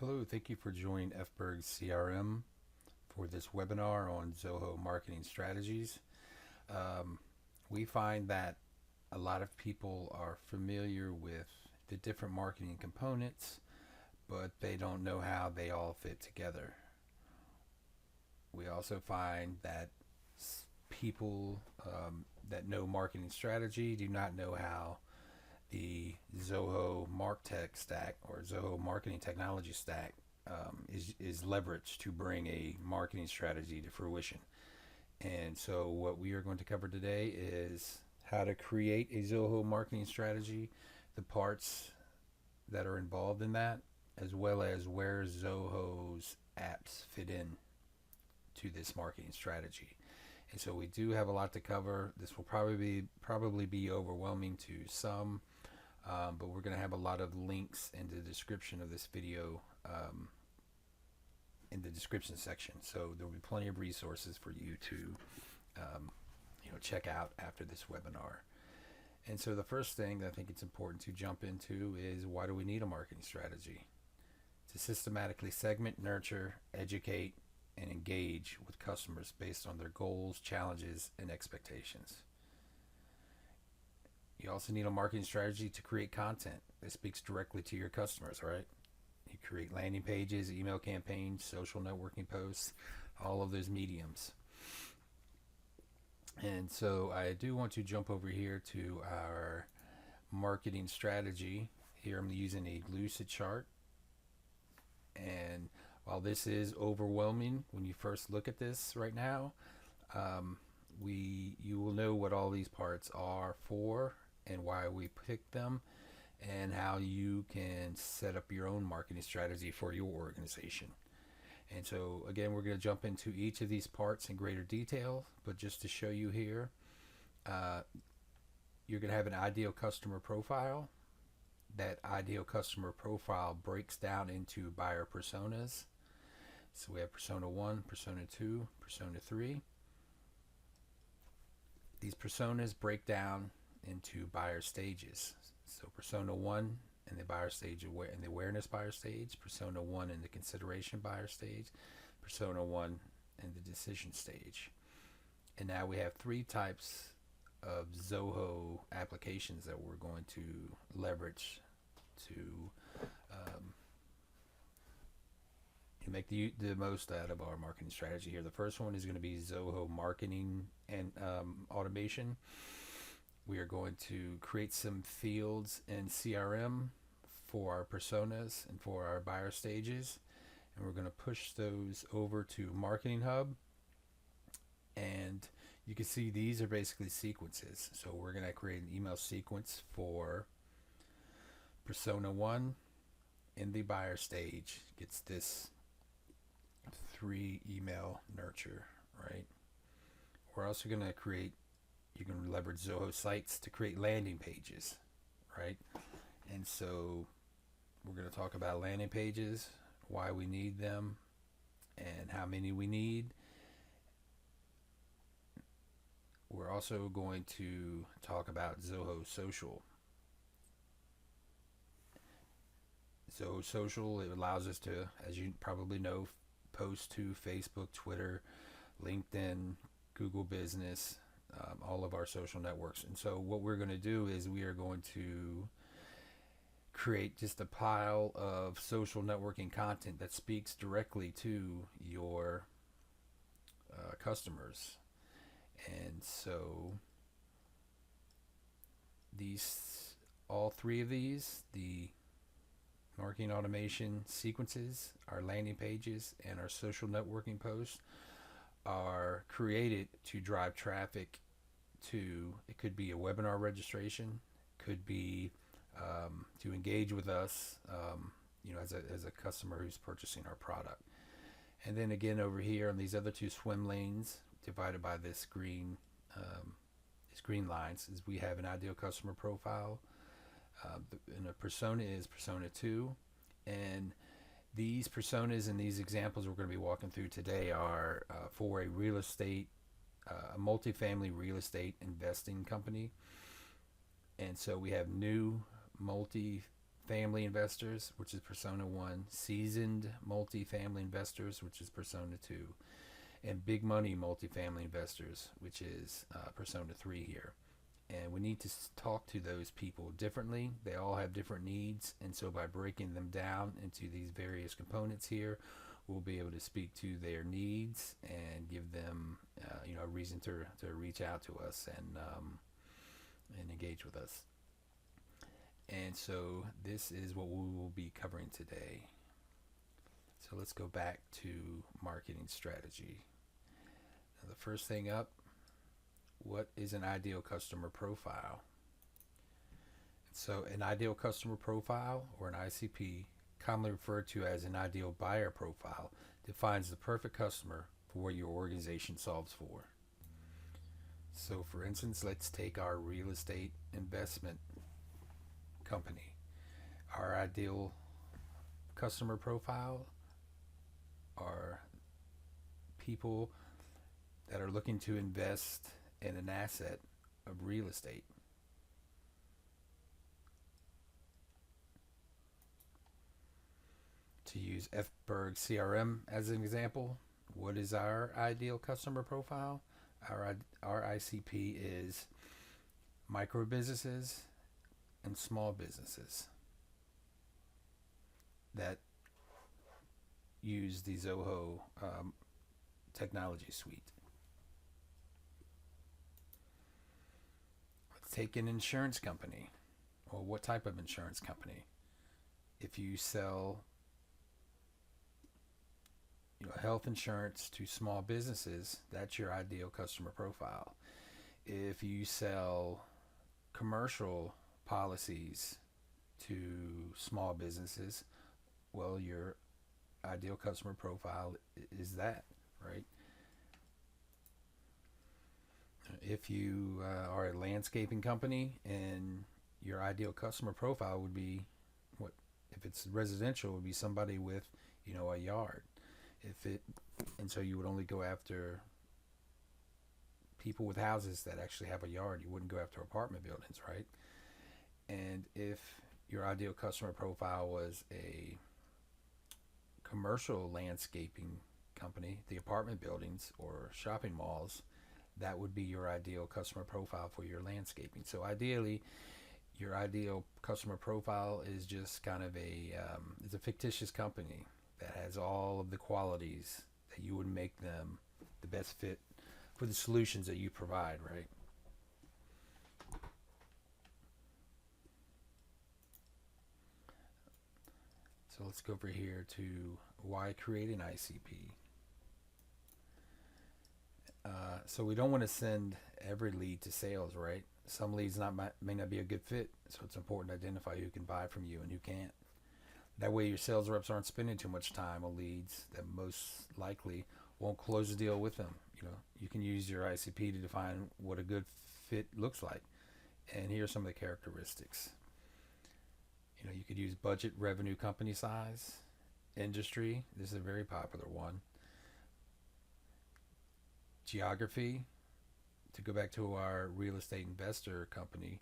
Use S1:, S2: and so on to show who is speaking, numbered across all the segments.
S1: Hello, thank you for joining FBerg's CRM for this webinar on Zoho marketing strategies. Um, we find that a lot of people are familiar with the different marketing components, but they don't know how they all fit together. We also find that people that know marketing strategy do not know how the Zoho MarTech stack or Zoho Marketing Technology stack is leveraged to bring a marketing strategy to fruition. And so what we are going to cover today is how to create a Zoho marketing strategy, the parts that are involved in that, as well as where Zoho's apps fit in to this marketing strategy. And so we do have a lot to cover. This will probably be overwhelming to some, but we're going to have a lot of links in the description of this video, in the description section. So there will be plenty of resources for you to check out after this webinar. And so the first thing that I think it's important to jump into is, why do we need a marketing strategy? To systematically segment, nurture, educate, and engage with customers based on their goals, challenges, and expectations. You also need a marketing strategy to create content that speaks directly to your customers, right? You create landing pages, email campaigns, social networking posts, all of those mediums. And so I do want to jump over here to our marketing strategy. Here I'm using a Lucid Chart. And while this is overwhelming when you first look at this right now, you will know what all these parts are for and why we picked them, and how you can set up your own marketing strategy for your organization. And so again, we're going to jump into each of these parts in greater detail, but just to show you here, you're going to have an ideal customer profile. That ideal customer profile breaks down into buyer personas. So we have persona 1, persona 2, persona 3. These personas break down into buyer stages. So persona 1 in the buyer stage, in the awareness buyer stage, persona 1 in the consideration buyer stage, persona 1 in the decision stage. And now we have 3 types of Zoho applications that we're going to leverage to make the most out of our marketing strategy here. The first one is going to be Zoho Marketing and Automation. We are going to create some fields in CRM for our personas and for our buyer stages, and we're going to push those over to Marketing Hub. And you can see these are basically sequences. So we're going to create an email sequence for persona 1 in the buyer stage. Gets this 3 email nurture, right? We're also going to create, you can leverage Zoho Sites to create landing pages, right? And so we're going to talk about landing pages, why we need them, and how many we need. We're also going to talk about Zoho Social. Zoho Social, it allows us to, as you probably know, post to Facebook, Twitter, LinkedIn, Google Business, all of our social networks. And so what we're going to do is we are going to create just a pile of social networking content that speaks directly to your customers. And so all 3 of these, the marketing automation sequences, our landing pages, and our social networking posts, are created to drive traffic to, it could be a webinar registration, could be to engage with us, as a customer who's purchasing our product. And then again, over here on these other 2 swim lanes, divided by this green lines, is we have an ideal customer profile. And a persona is persona 2, and these personas and these examples we're going to be walking through today are for a real estate, a multifamily real estate investing company. And so we have new multifamily family investors, which is persona 1, seasoned multifamily investors, which is persona 2, and big money multifamily investors, which is persona 3 here. And we need to talk to those people differently. They all have different needs, and so by breaking them down into these various components here, we'll be able to speak to their needs and give them a reason to reach out to us and engage with us. And so this is what we will be covering today. So let's go back to marketing strategy. Now, the first thing up, what is an ideal customer profile? So an ideal customer profile, or an ICP, commonly referred to as an ideal buyer profile, defines the perfect customer for what your organization solves for. So for instance, let's take our real estate investment company. Our ideal customer profile are people that are looking to invest in an asset of real estate. To use Fberg CRM as an example, what is our ideal customer profile? Our ICP is micro businesses and small businesses that use the Zoho technology suite. Let's take an insurance company. Well, what type of insurance company? If you sell health insurance to small businesses, that's your ideal customer profile. If you sell commercial policies to small businesses, well, your ideal customer profile is that, right? If you are a landscaping company and your ideal customer profile would be, what if it's residential, it would be somebody with a yard. And so you would only go after people with houses that actually have a yard. You wouldn't go after apartment buildings, right? And if your ideal customer profile was a commercial landscaping company, the apartment buildings or shopping malls, that would be your ideal customer profile for your landscaping. So ideally, your ideal customer profile is just kind of it's a fictitious company that has all of the qualities that you would make them the best fit for the solutions that you provide, right? So let's go over here to why create an ICP. So we don't want to send every lead to sales, right? Some leads may not be a good fit, so it's important to identify who can buy from you and who can't. That way your sales reps aren't spending too much time on leads that most likely won't close the deal with them. You can use your ICP to define what a good fit looks like. And here are some of the characteristics. You could use budget, revenue, company size, industry. This is a very popular one. Geography. To go back to our real estate investor company,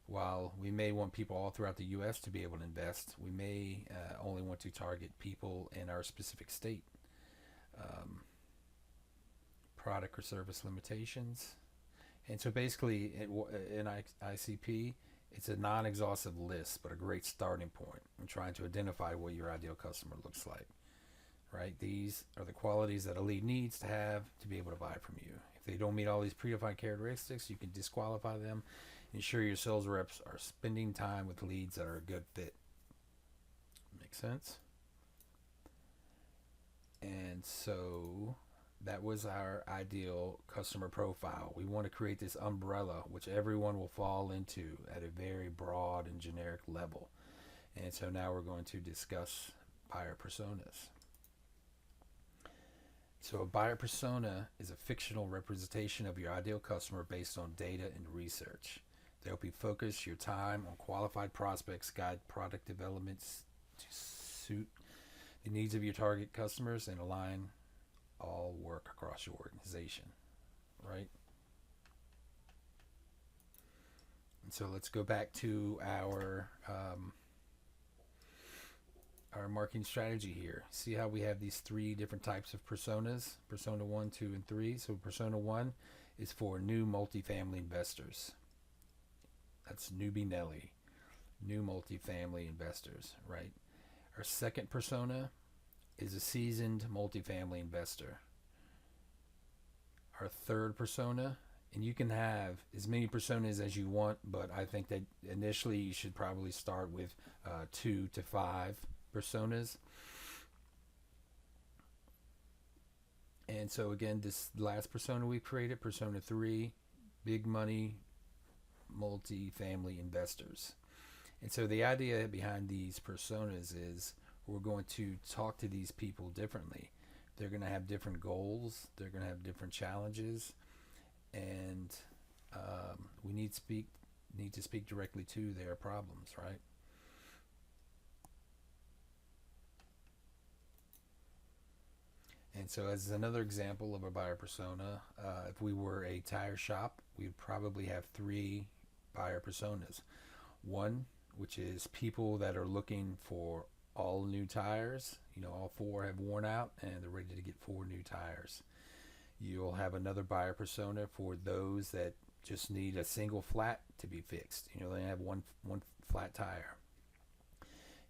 S1: while we may want people all throughout the U.S. to be able to invest, we may only want to target people in our specific state. Product or service limitations. And so basically, in ICP, it's a non-exhaustive list, but a great starting point in trying to identify what your ideal customer looks like. Right? These are the qualities that a lead needs to have to be able to buy from you. If they don't meet all these predefined characteristics, you can disqualify them. Ensure your sales reps are spending time with leads that are a good fit. Make sense? And so that was our ideal customer profile. We want to create this umbrella which everyone will fall into at a very broad and generic level. And so now we're going to discuss buyer personas. So a buyer persona is a fictional representation of your ideal customer based on data and research. They'll be focused your time on qualified prospects, guide product developments to suit the needs of your target customers, and align all work across your organization, right? So let's go back to our marketing strategy here. See how we have these three different types of personas: persona 1, 2, and 3. So persona 1 is for new multifamily investors. That's newbie Nelly, new multifamily investors, right? Our second persona is a seasoned multifamily investor. Our third persona, and you can have as many personas as you want, but I think that initially you should probably start with 2 to 5 personas. And so again, this last persona we created, persona 3, big money multi-family investors. And so the idea behind these personas is we're going to talk to these people differently. They're going to have different goals, they're going to have different challenges, and we need to speak directly to their problems, right? And so as another example of a buyer persona, if we were a tire shop, we'd probably have 3 buyer personas. One, which is people that are looking for all new tires. All 4 have worn out and they're ready to get 4 new tires. You'll have another buyer persona for those that just need a single flat to be fixed. They have one flat tire.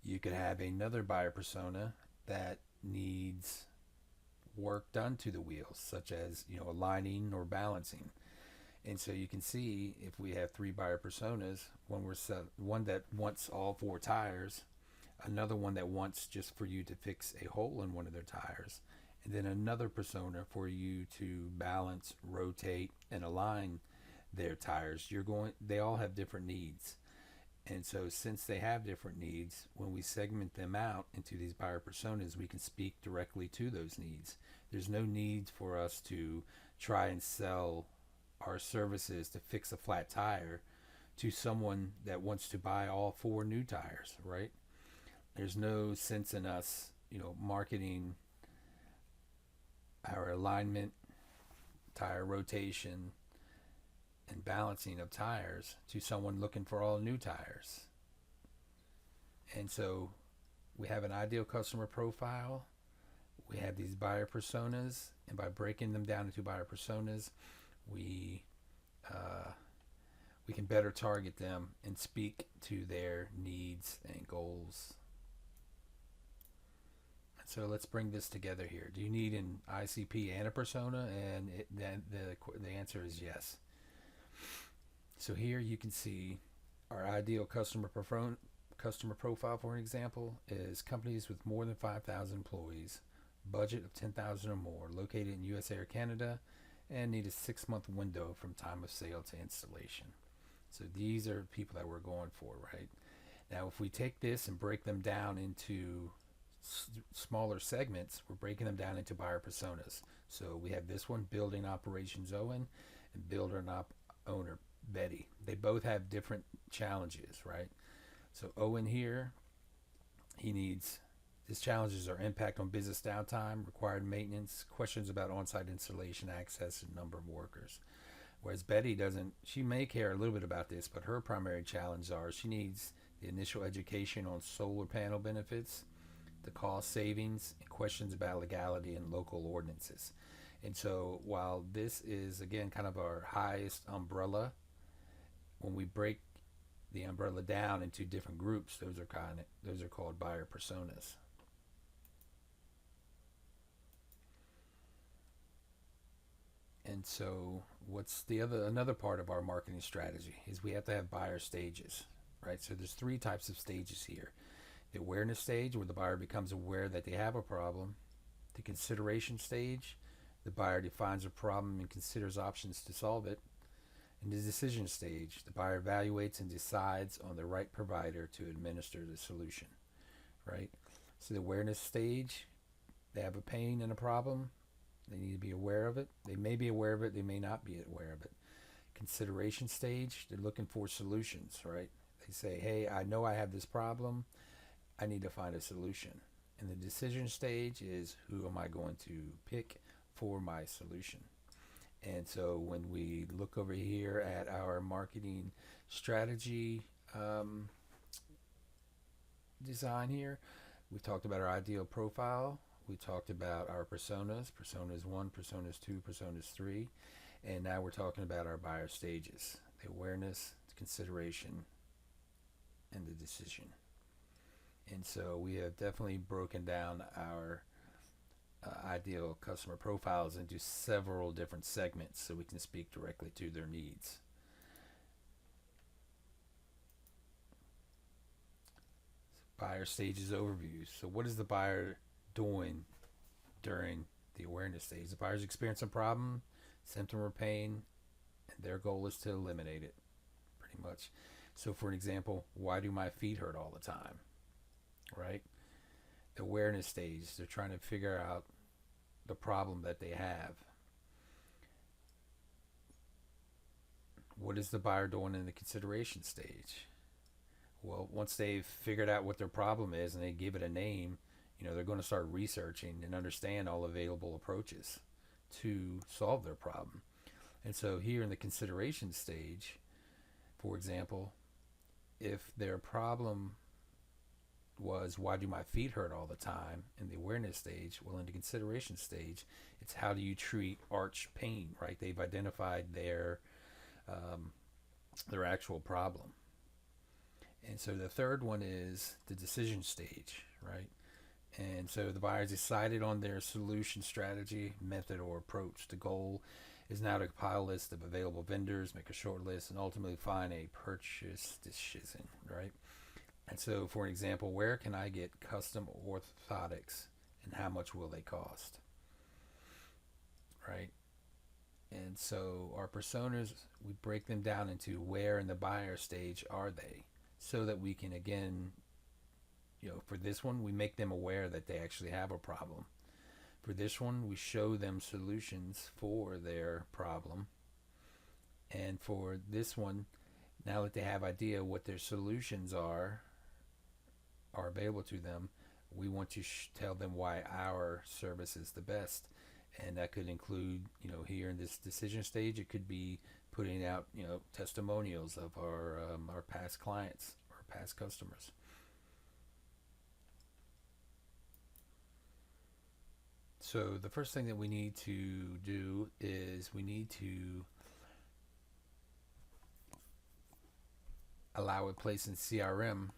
S1: You could have another buyer persona that needs work done to the wheels, such as aligning or balancing. And so you can see if we have 3 buyer personas, one that wants all 4 tires, another one that wants just for you to fix a hole in one of their tires, and then another persona for you to balance, rotate, and align their tires. They all have different needs. And so since they have different needs, when we segment them out into these buyer personas, we can speak directly to those needs. There's no need for us to try and sell our services to fix a flat tire to someone that wants to buy all 4 new tires, right? There's no sense in us, marketing our alignment, tire rotation, and balancing of tires to someone looking for all new tires. And so we have an ideal customer profile. We have these buyer personas, and by breaking them down into buyer personas, we can better target them and speak to their needs and goals. So let's bring this together here. Do you need an ICP and a persona? And then the answer is yes. So here you can see our ideal customer profile, for an example, is companies with more than 5,000 employees, budget of 10,000 or more, located in USA or Canada, and need a 6-month window from time of sale to installation. So these are people that we're going for, right? Now, if we take this and break them down into smaller segments, we're breaking them down into buyer personas. So we have this one, building operations Owen, and builder and owner Betty. They both have different challenges, right? So Owen here, his challenges are impact on business downtime, required maintenance, questions about on-site installation access, and number of workers. Whereas Betty she may care a little bit about this, but her primary challenges are she needs the initial education on solar panel benefits, the cost savings, and questions about legality and local ordinances. And so while this is, again, kind of our highest umbrella, when we break the umbrella down into different groups, those are called buyer personas. And so what's another part of our marketing strategy is we have to have buyer stages, right? So there's 3 types of stages here. The awareness stage, where the buyer becomes aware that they have a problem. The consideration stage, the buyer defines a problem and considers options to solve it. And the decision stage, the buyer evaluates and decides on the right provider to administer the solution, right? So the awareness stage, they have a pain and a problem. They need to be aware of it. They may be aware of it. They may not be aware of it. Consideration stage, they're looking for solutions, right? They say, hey, I know I have this problem. I need to find a solution. And the decision stage is, who am I going to pick for my solution? And so when we look over here at our marketing strategy design here, we talked about our ideal profile. We talked about our personas, personas 1, personas 2, personas 3. And now we're talking about our buyer stages, the awareness, the consideration, and the decision. And so we have definitely broken down our ideal customer profiles into several different segments so we can speak directly to their needs. Buyer stages overview. So what is the buyer doing during the awareness stage? The buyer's experiencing a problem, symptom, or pain, and their goal is to eliminate it, pretty much. So for an example, why do my feet hurt all the time? Right? The awareness stage, they're trying to figure out the problem that they have. What is the buyer doing in the consideration stage? Well, once they've figured out what their problem is and they give it a name, they're going to start researching and understand all available approaches to solve their problem. And so here in the consideration stage, for example, if their problem was why do my feet hurt all the time in the awareness stage, well, in the consideration stage, it's how do you treat arch pain, right? They've identified their actual problem. And so the third one is the decision stage, right? And so the buyer's decided on their solution strategy, method, or approach. The goal is now to compile a list of available vendors, make a short list, and ultimately find a purchase decision, right? And so, for an example, where can I get custom orthotics and how much will they cost, right? And so our personas, we break them down into where in the buyer stage are they, so that we can, again, for this one, we make them aware that they actually have a problem. For this one, we show them solutions for their problem. And for this one, now that they have idea what their solutions are available to them, we want to tell them why our service is the best. And that could include, here in this decision stage, it could be putting out, testimonials of our past clients or past customers. So the first thing that we need to do is we need to allow a place in CRM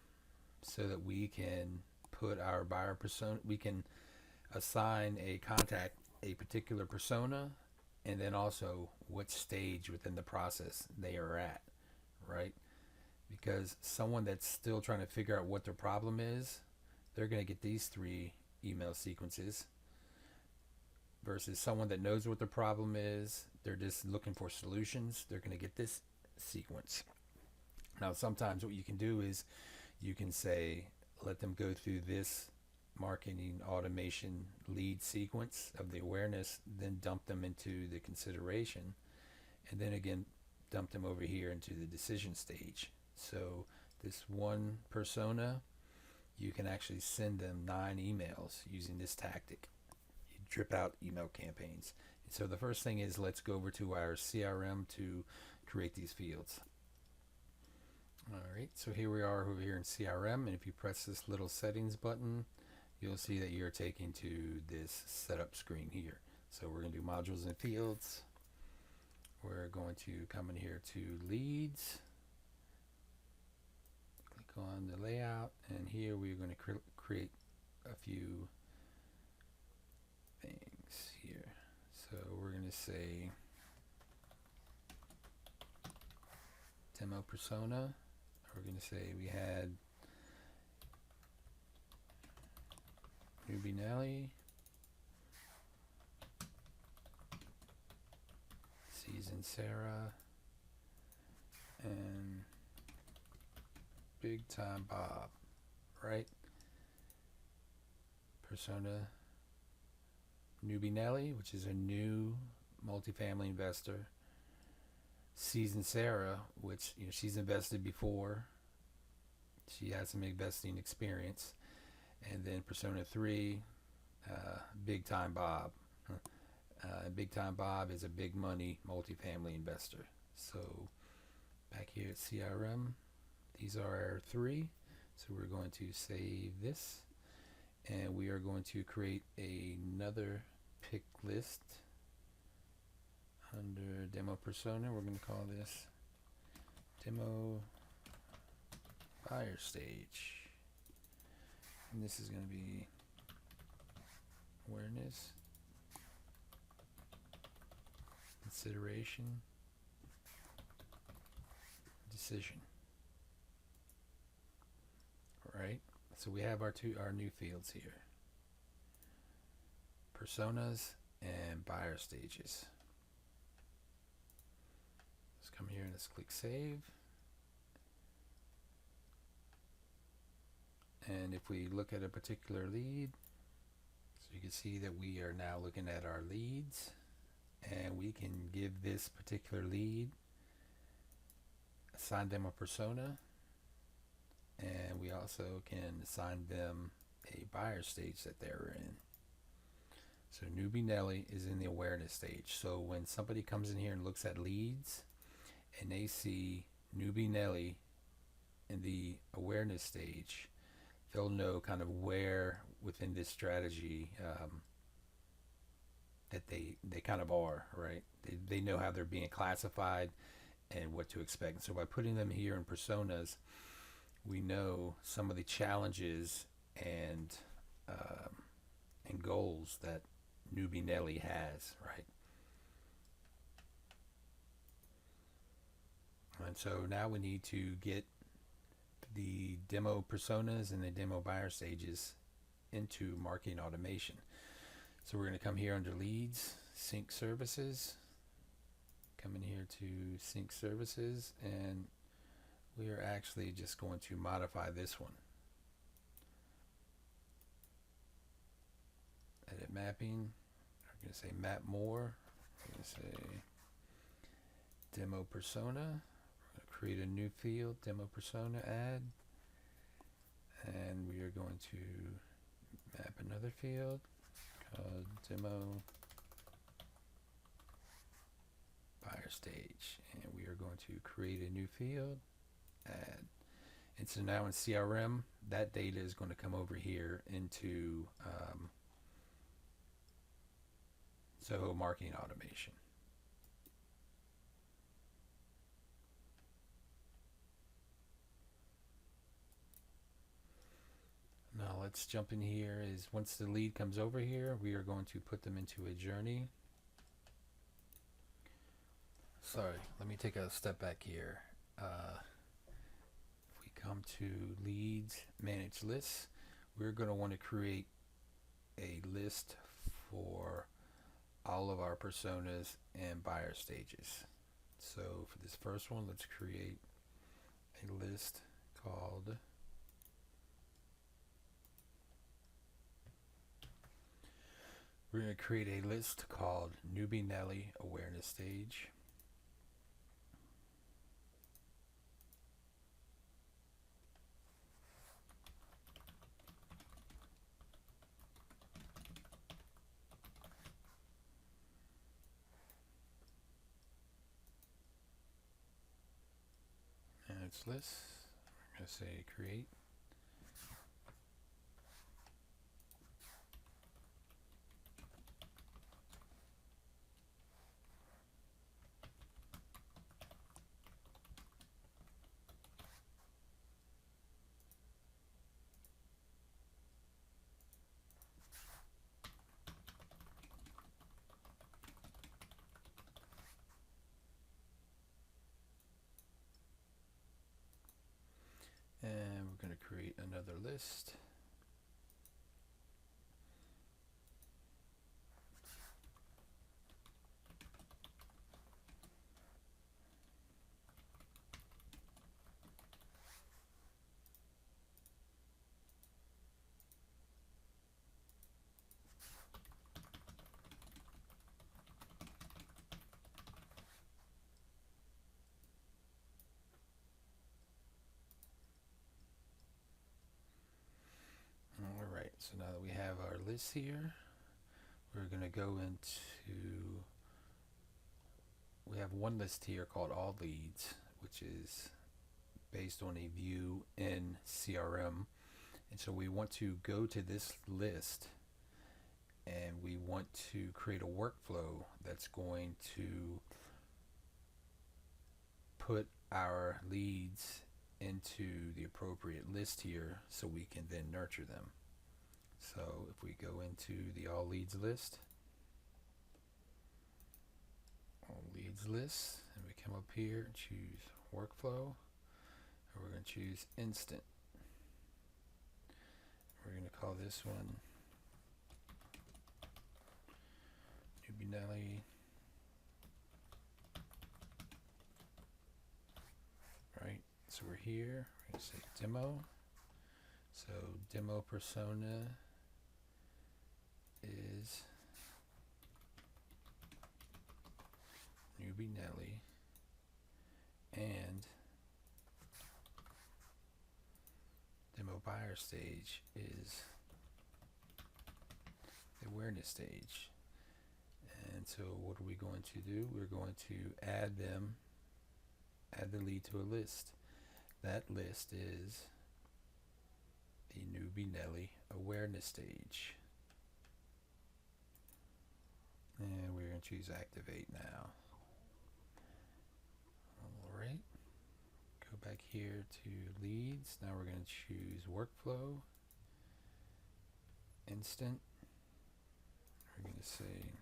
S1: so that we can put our buyer persona, we can assign a contact a particular persona, and then also what stage within the process they are at, right? Because someone that's still trying to figure out what their problem is, they're going to get these 3 email sequences, versus someone that knows what their problem is, they're just looking for solutions, they're going to get this sequence. Now, sometimes what you can do is you can say, let them go through this marketing automation lead sequence of the awareness, then dump them into the consideration, and then again dump them over here into the decision stage. So this one persona, you can actually send them 9 emails using this tactic. You drip out email campaigns. And so the first thing is, let's go over to our CRM to create these fields. All right, so here we are over here in CRM, and if you press this little settings button, you'll see that you're taken to this setup screen here. So we're going to do modules and fields. We're going to come in here to leads, click on the layout, and here we're going to create a few things here. So we're going to say demo persona. We're going to say we had Newbie Nelly, Season Sarah, and Big Time Bob, right? Persona Newbie Nelly, which is a new multifamily investor. Season Sarah, which she's invested before. She has some investing experience. And then Persona 3, Big Time Bob. Big Time Bob is a big money multifamily investor. So back here at CRM, these are our three. So we're going to save this, and we are going to create another pick list under demo persona. We're going to call this demo buyer stage, and this is going to be awareness, consideration, decision. All right, so we have our new fields here: personas and buyer stages. Let's come here and let's click save. And if we look at a particular lead, so you can see that we are now looking at our leads, and we can give this particular lead, assign them a persona, and we also can assign them a buyer stage that they're in. So newbie Nelly is in the awareness stage. So when somebody comes in here and looks at leads and they see newbie Nelly in the awareness stage, they'll know kind of where within this strategy that they kind of are, right? They know how they're being classified and what to expect. And so by putting them here in personas, we know some of the challenges and goals that newbie Nelly has, right? And so now we need to get the demo personas and the demo buyer stages into marketing automation. So we're going to come here under leads, sync services, come in here to sync services, and we are actually just going to modify this one. Edit mapping, we're going to say map more, we're going to say demo persona, create a new field, demo persona, add, and we are going to map another field called demo buyer stage, and we are going to create a new field, add. And so now in CRM, that data is going to come over here into Zoho Marketing Automation. Now let's jump in here. Is once the lead comes over here, we are going to put them into a journey. Sorry, let me take a step back here. If we come to leads, manage lists, we're going to want to create a list for all of our personas and buyer stages. So for this first one, let's create a list called we're going to create a list called Newbie Nelly Awareness Stage. And it's list. We're going to say create. And we're going to create another list. All right, so now that we have our list here, we're going to go into, we have one list here called All Leads, which is based on a view in CRM. And so we want to go to this list and we want to create a workflow that's going to put our leads into the appropriate list here so we can then nurture them. So if we go into the All Leads list, All Leads list, and we come up here and choose Workflow, and we're going to choose Instant. We're going to call this one Newbie Nelly. Right, so we're here, we're going to say Demo. So Demo Persona is Newbie Nelly, and Demo Buyer Stage is the awareness stage. And so what are we going to do? We're going to add the lead to a list. That list is the Newbie Nelly awareness stage. And we're going to choose Activate Now. Alright, go back here to Leads. Now we're going to choose Workflow, Instant. We're going to say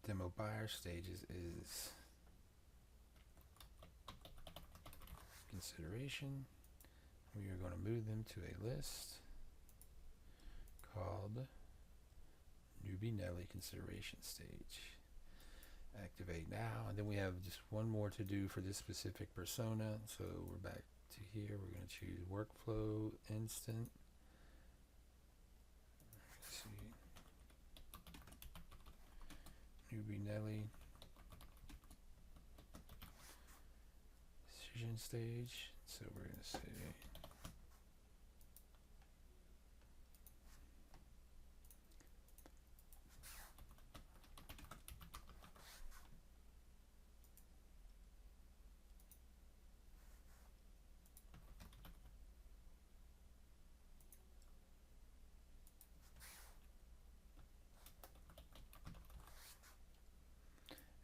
S1: Demo Buyer Stages is consideration. We are going to move them to a list called Newbie Nelly consideration stage. Activate Now, and then we have just one more to do for this specific persona. So we're back to here. We're going to choose Workflow, Instant. Let's see. Newbie Nelly decision stage. So we're going to say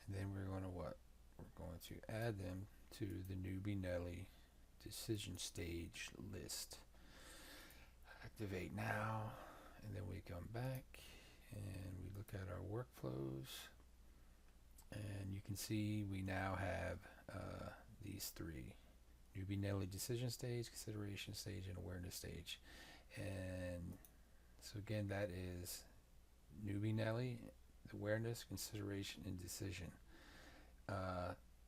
S1: and then we're going to what? We're going to add them to the Newbie Nelly decision stage list. Activate Now, and then we come back and we look at our workflows, and you can see we now have these three: Newbie Nelly decision stage, consideration stage, and awareness stage. And so again, that is Newbie Nelly, awareness, consideration, and decision.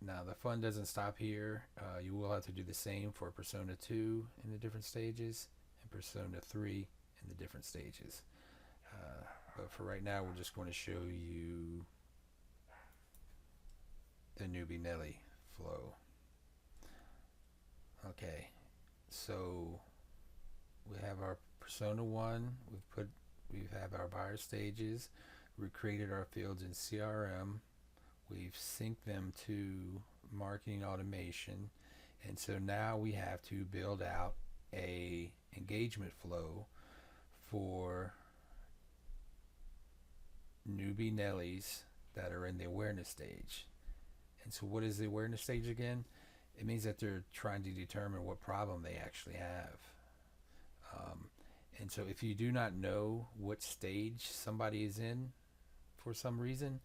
S1: Now the fun doesn't stop here. You will have to do the same for Persona 2 in the different stages and Persona 3 in the different stages. But for right now, we're just going to show you the Newbie Nelly flow. Okay, so we have our Persona 1. We have our buyer stages. We created our fields in CRM. We've synced them to marketing automation, and so now we have to build out a engagement flow for Newbie Nellies that are in the awareness stage. And so what is the awareness stage again? It means that they're trying to determine what problem they actually have. And so if you do not know what stage somebody is in for some reason,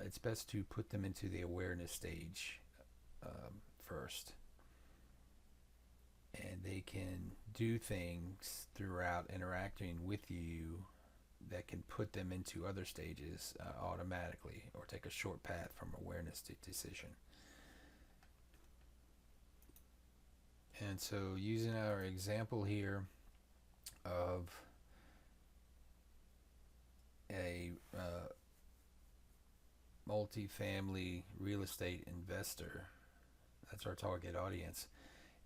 S1: it's best to put them into the awareness stage first. And they can do things throughout interacting with you that can put them into other stages automatically, or take a short path from awareness to decision. And so using our example here of a multifamily real estate investor, that's our target audience.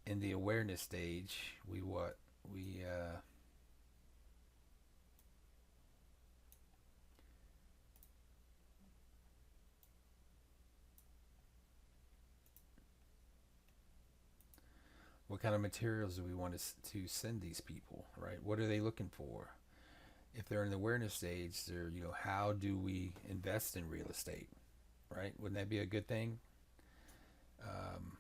S1: In the awareness stage, what kind of materials do we want to send these people, right? What are they looking for? If they're in the awareness stage, they're, how do we invest in real estate, right? Wouldn't that be a good thing? Um,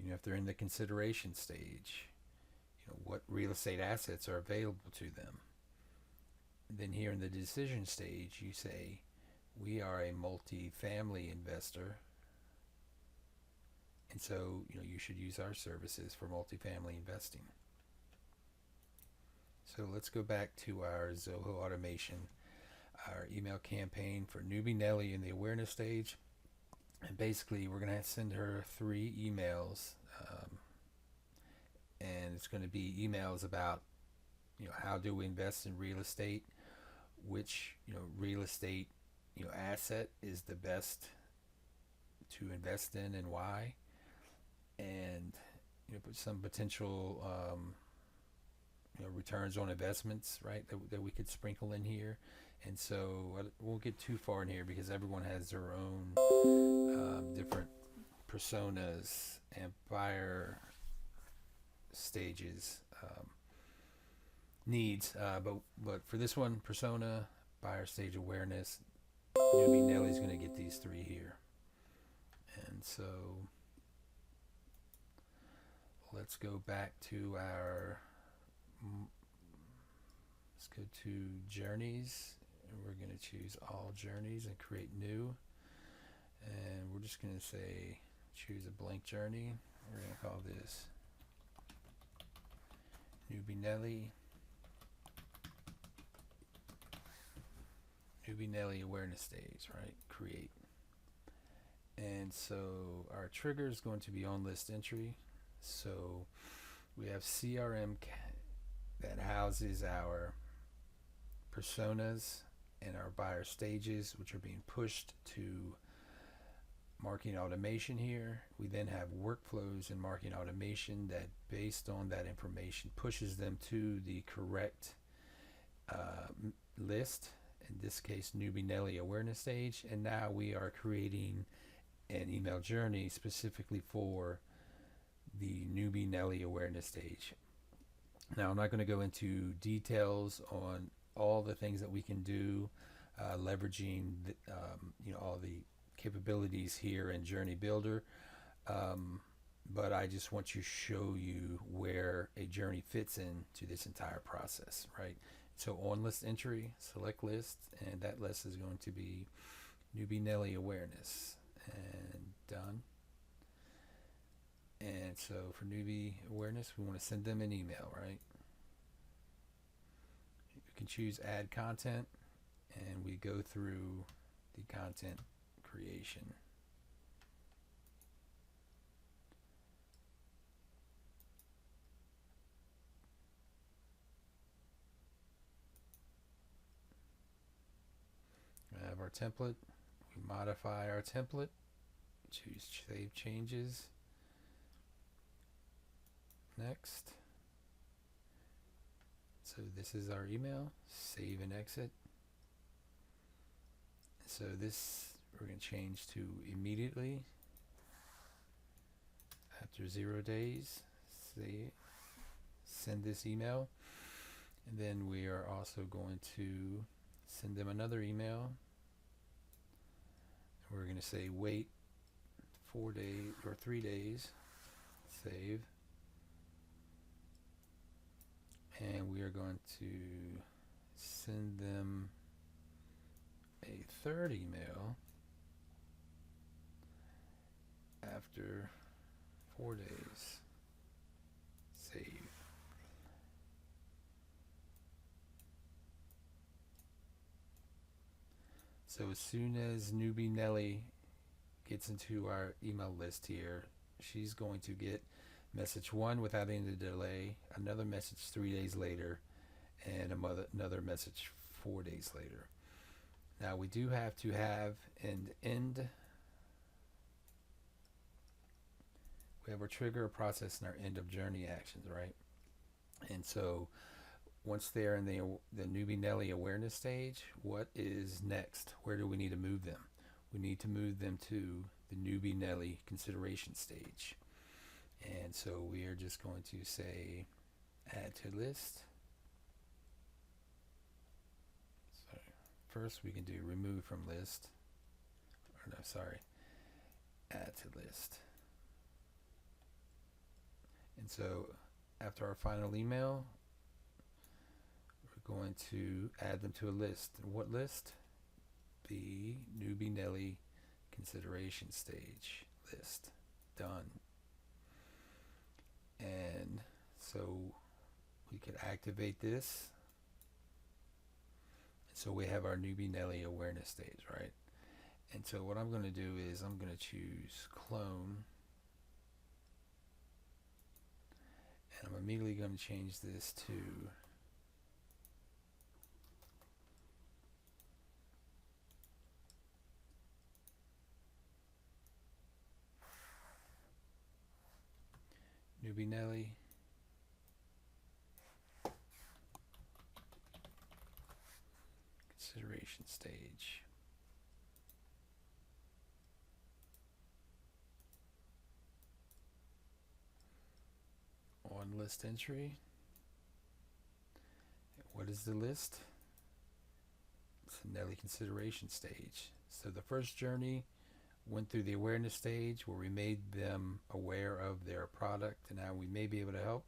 S1: if they're in the consideration stage, what real estate assets are available to them. And then here in the decision stage, you say, we are a multi-family investor, and so you should use our services for multifamily investing. So let's go back to our Zoho automation, our email campaign for newbie Nelly in the awareness stage. And basically, we're going to send her 3 emails, and it's going to be emails about, how do we invest in real estate, which, real estate, asset is the best to invest in and why, and some potential returns on investments, right, that we could sprinkle in here. And so I won't get too far in here because everyone has their own different personas and buyer stages, needs, but for this one, persona, buyer stage, awareness, newbie Nelly's going to get these 3 here. And so let's go back to let's go to journeys, and we're going to choose all journeys and create new, and we're just going to say choose a blank journey. We're going to call this newbie Nelly awareness stage, right? Create. And so our trigger is going to be on list entry. So we have CRM that houses our personas and our buyer stages, which are being pushed to marketing automation here. We then have workflows in marketing automation that, based on that information, pushes them to the correct list, in this case newbie Nelly awareness stage. And now we are creating an email journey specifically for the newbie Nelly awareness stage. Now, I'm not going to go into details on all the things that we can do, leveraging all the capabilities here in Journey Builder, but I just want to show you where a journey fits into this entire process, right? So on list entry, select list, and that list is going to be newbie Nelly awareness, and done. And so for newbie awareness, we want to send them an email, right? You can choose add content, and we go through the content creation. We have our template. We modify our template. Choose save changes. Next. So this is our email. Save and exit. So this we're going to change to immediately after 0 days. Send this email, and then we are also going to send them another email. We're going to say wait 4 days or 3 days. Save. And we are going to send them a third email after 4 days. So as soon as newbie Nelly gets into our email list here, she's going to get message 1 without any delay, another message 3 days later, and another message 4 days later. Now we do have to have an end. We have our trigger, process, and our end of journey actions, right? And so once they're in the newbie Nelly awareness stage, what is next? Where do we need to move them? We need to move them to the newbie Nelly consideration stage. And so we are just going to say add to list. So first we can do remove from list. Or no, sorry, add to list. And so after our final email, we're going to add them to a list. What list? The newbie Nelly consideration stage list. Done. And so we could activate this. So we have our newbie Nelly awareness stage, right? And so what I'm going to do is I'm going to choose clone. And I'm immediately going to change this to newbie Nelly consideration stage. On list entry. What is the list? It's the Nelly consideration stage. So the first journey went through the awareness stage where we made them aware of their product, and now we may be able to help.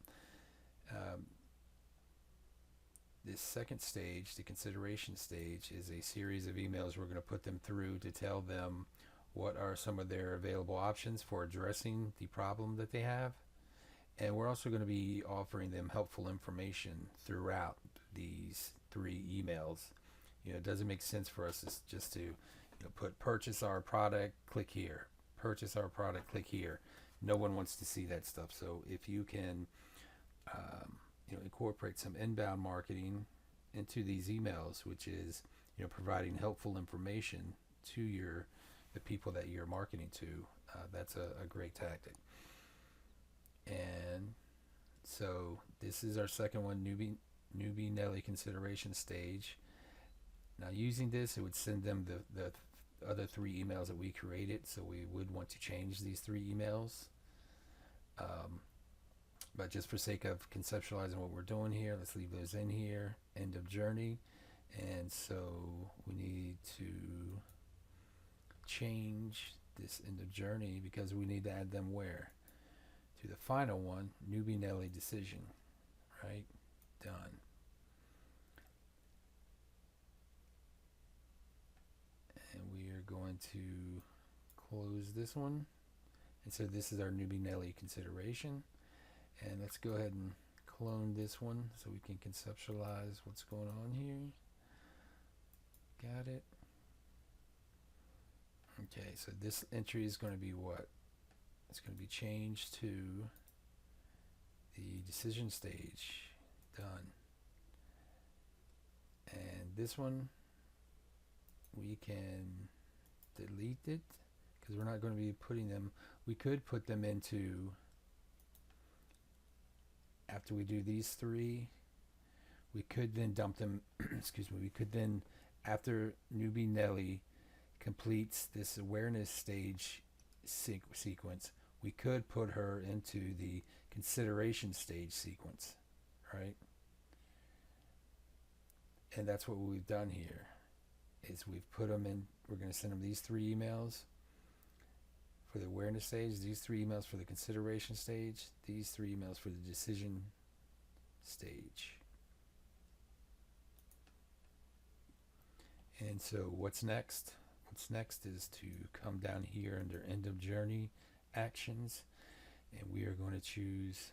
S1: This second stage, the consideration stage, is a series of emails we're going to put them through to tell them what are some of their available options for addressing the problem that they have. And we're also going to be offering them helpful information throughout these 3 emails. It doesn't make sense for us just to put purchase our product, click here. Purchase our product, click here. No one wants to see that stuff. So if you can incorporate some inbound marketing into these emails, which is providing helpful information to the people that you're marketing to, that's a great tactic. And so this is our second one, newbie Nelly consideration stage. Now using this, it would send them the other 3 emails that we created, so we would want to change these 3 emails. But just for sake of conceptualizing what we're doing here, let's leave those in here. End of journey. And so we need to change this end of journey because we need to add them where? To the final one, newbie Nelly decision, right? Done. And we are going to close this one. And so this is our newbie Nelly consideration. And let's go ahead and clone this one so we can conceptualize what's going on here. Got it. Okay, so this entry is going to be what? It's going to be changed to the decision stage. Done. And this one, we can delete it because we're not going to be putting them. We could put them into, after we do these 3, we could then dump them, excuse me, we could then, after newbie Nelly completes this awareness stage sequence, we could put her into the consideration stage sequence, right? And that's what we've done here, is we've put them in, we're going to send them these 3 emails for the awareness stage, these 3 emails for the consideration stage, these 3 emails for the decision stage. And so what's next? What's next is to come down here under end of journey actions, and we are going to choose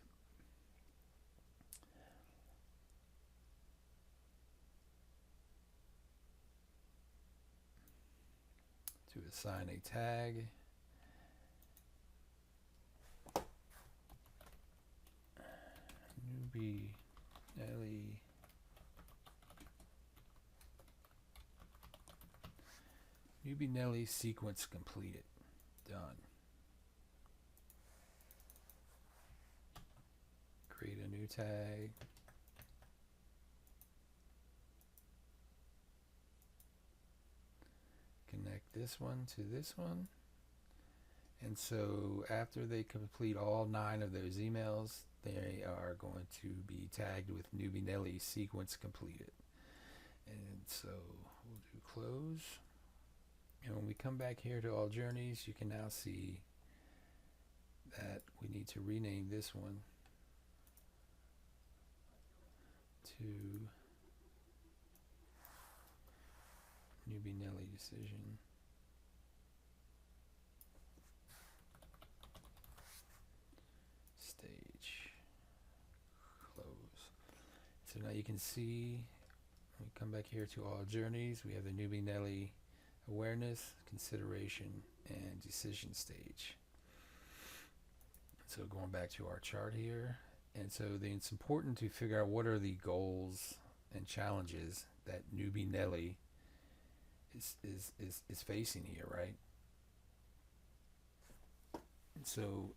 S1: to assign a tag. Newbie Nelly sequence completed. Done. Create a new tag. Connect this one to this one. And so after they complete all 9 of those emails, they are going to be tagged with Newbie Nelly sequence completed. And so we'll do close. And when we come back here to all journeys, you can now see that we need to rename this one to Newbie Nelly decision. Stage. Close. So now you can see, when we come back here to all journeys, we have the Newbie Nelly awareness, consideration, and decision stage. So going back to our chart here, and so it's important to figure out what are the goals and challenges that Newbie Nelly is facing here, right? And so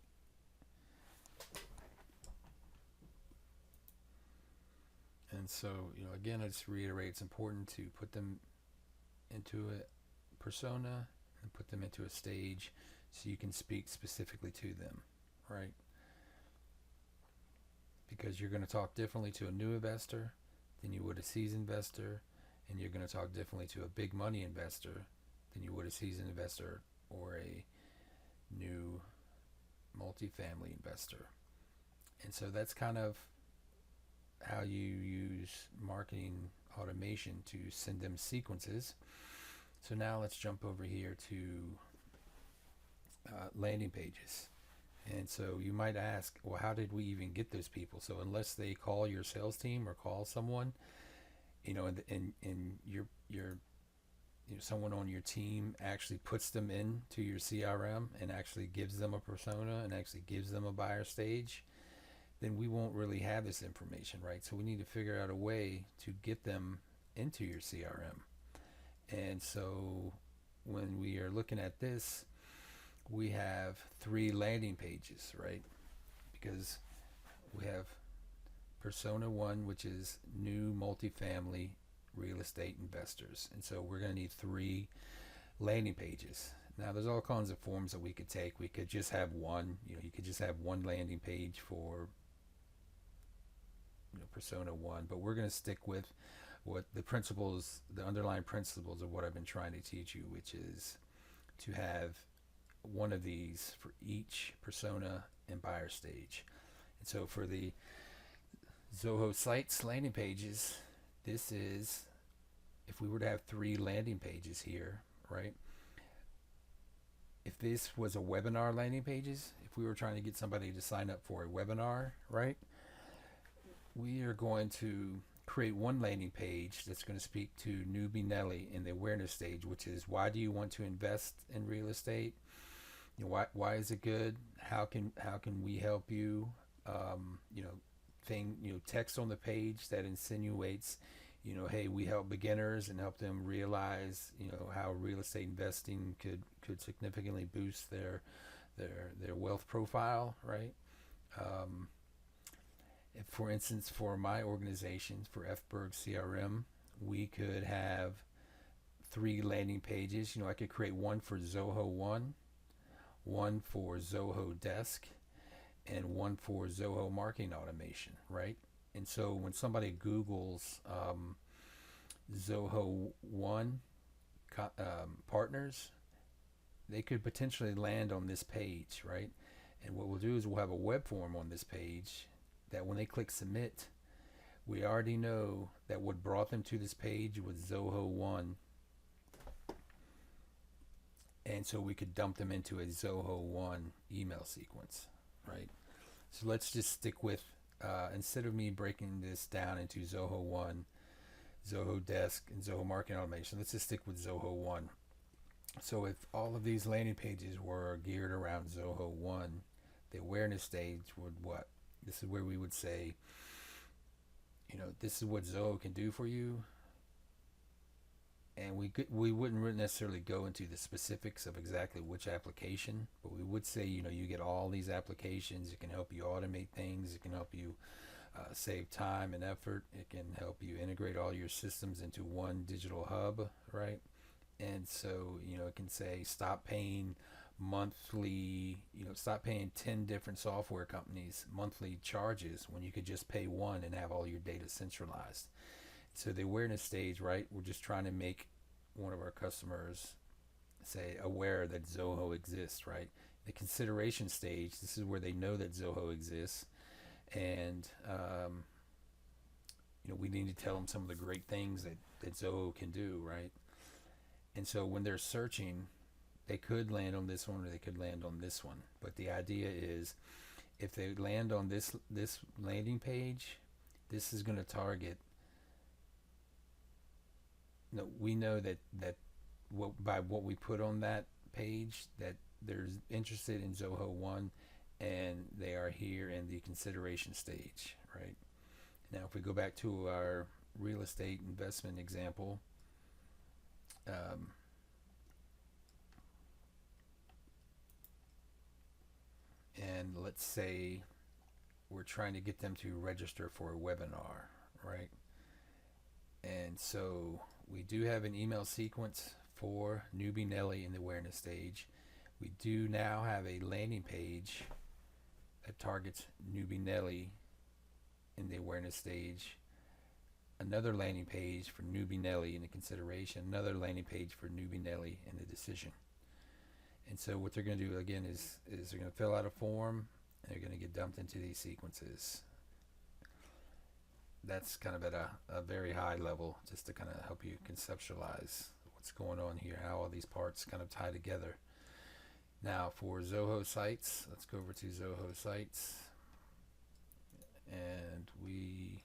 S1: again, I just reiterate, it's important to put them into a persona and put them into a stage so you can speak specifically to them, right? Because you're going to talk differently to a new investor than you would a seasoned investor, and you're going to talk differently to a big money investor than you would a seasoned investor or a new multifamily investor. And so that's kind of how you use marketing automation to send them sequences. So now let's jump over here to landing pages. And so you might ask, well, how did we even get those people? So unless they call your sales team or call someone, and someone on your team actually puts them into your CRM and actually gives them a persona and actually gives them a buyer stage, then we won't really have this information, right? So we need to figure out a way to get them into your CRM. And so when we are looking at this, we have 3 landing pages, right? Because we have persona 1, which is new multifamily real estate investors. And so we're going to need 3 landing pages. Now there's all kinds of forms that we could take. We could just have one, you could just have one landing page for persona 1, but we're going to stick with what the principles, the underlying principles of what I've been trying to teach you, which is to have one of these for each persona and buyer stage. And so for the Zoho Sites landing pages, this is, if we were to have 3 landing pages here, right? If this was a webinar landing pages, if we were trying to get somebody to sign up for a webinar, right? We are going to create one landing page that's going to speak to Newbie Nelly in the awareness stage, which is, why do you want to invest in real estate? Why is it good? How can we help you? Text on the page that insinuates, hey, we help beginners and help them realize, how real estate investing could significantly boost their wealth profile, right? If, for instance, for my organization, for Fberg CRM, we could have 3 landing pages. I could create one for Zoho one for Zoho Desk, and one for Zoho Marketing Automation, right? And so when somebody Googles Zoho partners, they could potentially land on this page, right? And what we'll do is we'll have a web form on this page that when they click submit, we already know that what brought them to this page was Zoho 1. And so we could dump them into a Zoho 1 email sequence, right? So let's just stick with, instead of me breaking this down into Zoho 1, Zoho Desk, and Zoho Marketing Automation, let's just stick with Zoho 1. So if all of these landing pages were geared around Zoho 1, the awareness stage would what? This is where we would say, this is what Zoho can do for you. And we wouldn't necessarily go into the specifics of exactly which application, but we would say, you get all these applications. It can help you automate things. It can help you save time and effort. It can help you integrate all your systems into one digital hub, right? And so, it can say stop paying monthly, stop paying 10 different software companies monthly charges when you could just pay one and have all your data centralized. So the awareness stage, right? We're just trying to make one of our customers say aware that Zoho exists, right? The consideration stage, this is where they know that Zoho exists, and we need to tell them some of the great things that Zoho can do, right? And so when they're searching, they could land on this one or they could land on this one. But the idea is, if they land on this landing page, this is going to target. We know that by what we put on that page, that they're interested in Zoho 1, and they are here in the consideration stage, right? Now, if we go back to our real estate investment example, and let's say we're trying to get them to register for a webinar, right? And so we do have an email sequence for Newbie Nelly in the awareness stage. We do now have a landing page that targets Newbie Nelly in the awareness stage, another landing page for Newbie Nelly in the consideration, another landing page for Newbie Nelly in the decision. And so what they're going to do again is they're going to fill out a form, and they're going to get dumped into these sequences. That's kind of at a very high level, just to kind of help you conceptualize what's going on here, how all these parts kind of tie together. Now for Zoho Sites, let's go over to Zoho Sites, and we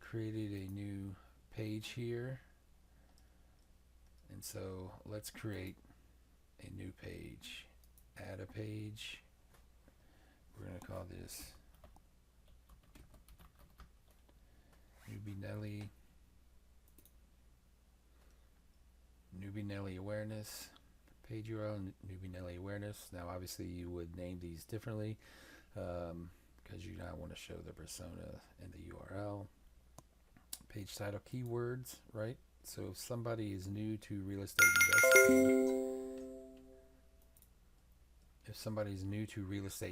S1: created a new page here. And so let's create a new page, add a page. We're going to call this Newbie Nelly Awareness. Page URL, Newbie Nelly Awareness. Now obviously you would name these differently because you now want to show the persona in the URL. Page title, keywords, right? So if somebody is new to real estate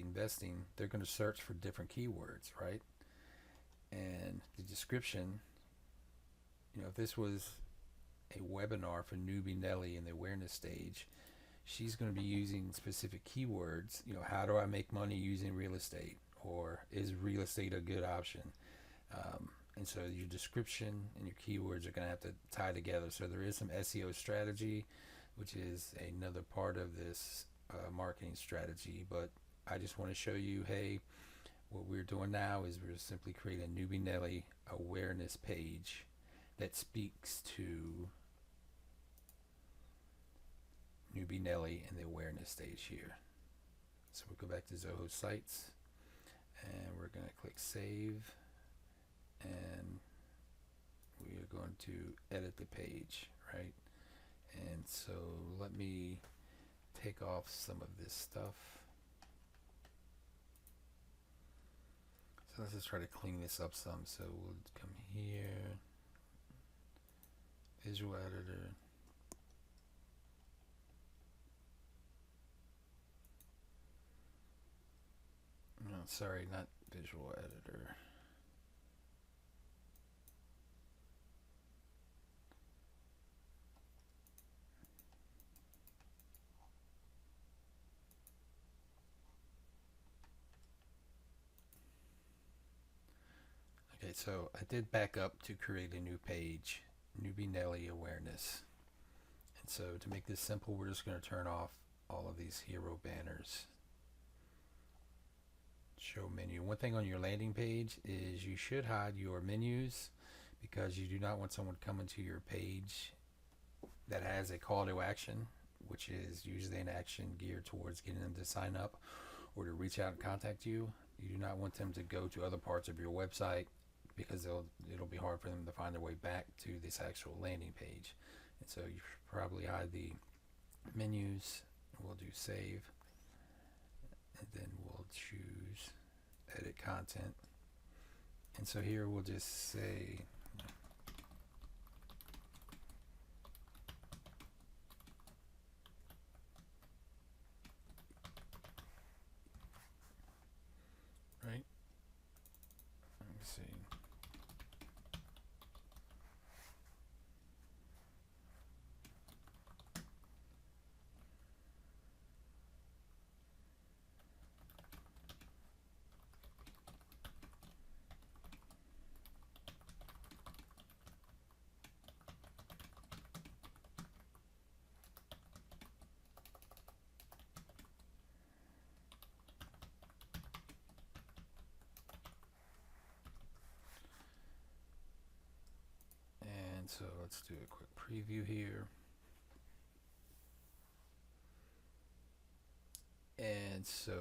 S1: investing, they're going to search for different keywords, right? And the description, if this was a webinar for Newbie Nelly in the awareness stage, she's going to be using specific keywords. How do I make money using real estate? Or is real estate a good option? And so your description and your keywords are going to have to tie together. So there is some SEO strategy, which is another part of this marketing strategy. But I just want to show you, hey, what we're doing now is we're simply creating a Newbie Nelly awareness page that speaks to Newbie Nelly in the awareness stage here. So we'll go back to Zoho Sites, and we're going to click Save, and we are going to edit the page, right? And so let me take off some of this stuff. So let's just try to clean this up some. So we'll come here, Visual Editor. No, sorry, not Visual Editor. Okay, so I did back up to create a new page, Newbie Nelly Awareness. And so to make this simple, we're just going to turn off all of these hero banners. Show menu. One thing on your landing page is you should hide your menus, because you do not want someone coming to your page that has a call to action, which is usually an action geared towards getting them to sign up or to reach out and contact you. You do not want them to go to other parts of your website because it'll be hard for them to find their way back to this actual landing page. And so you should probably hide the menus. We'll do save, and then we'll choose edit content. And so here we'll just say right. Let me see. And so let's do a quick preview here. And so,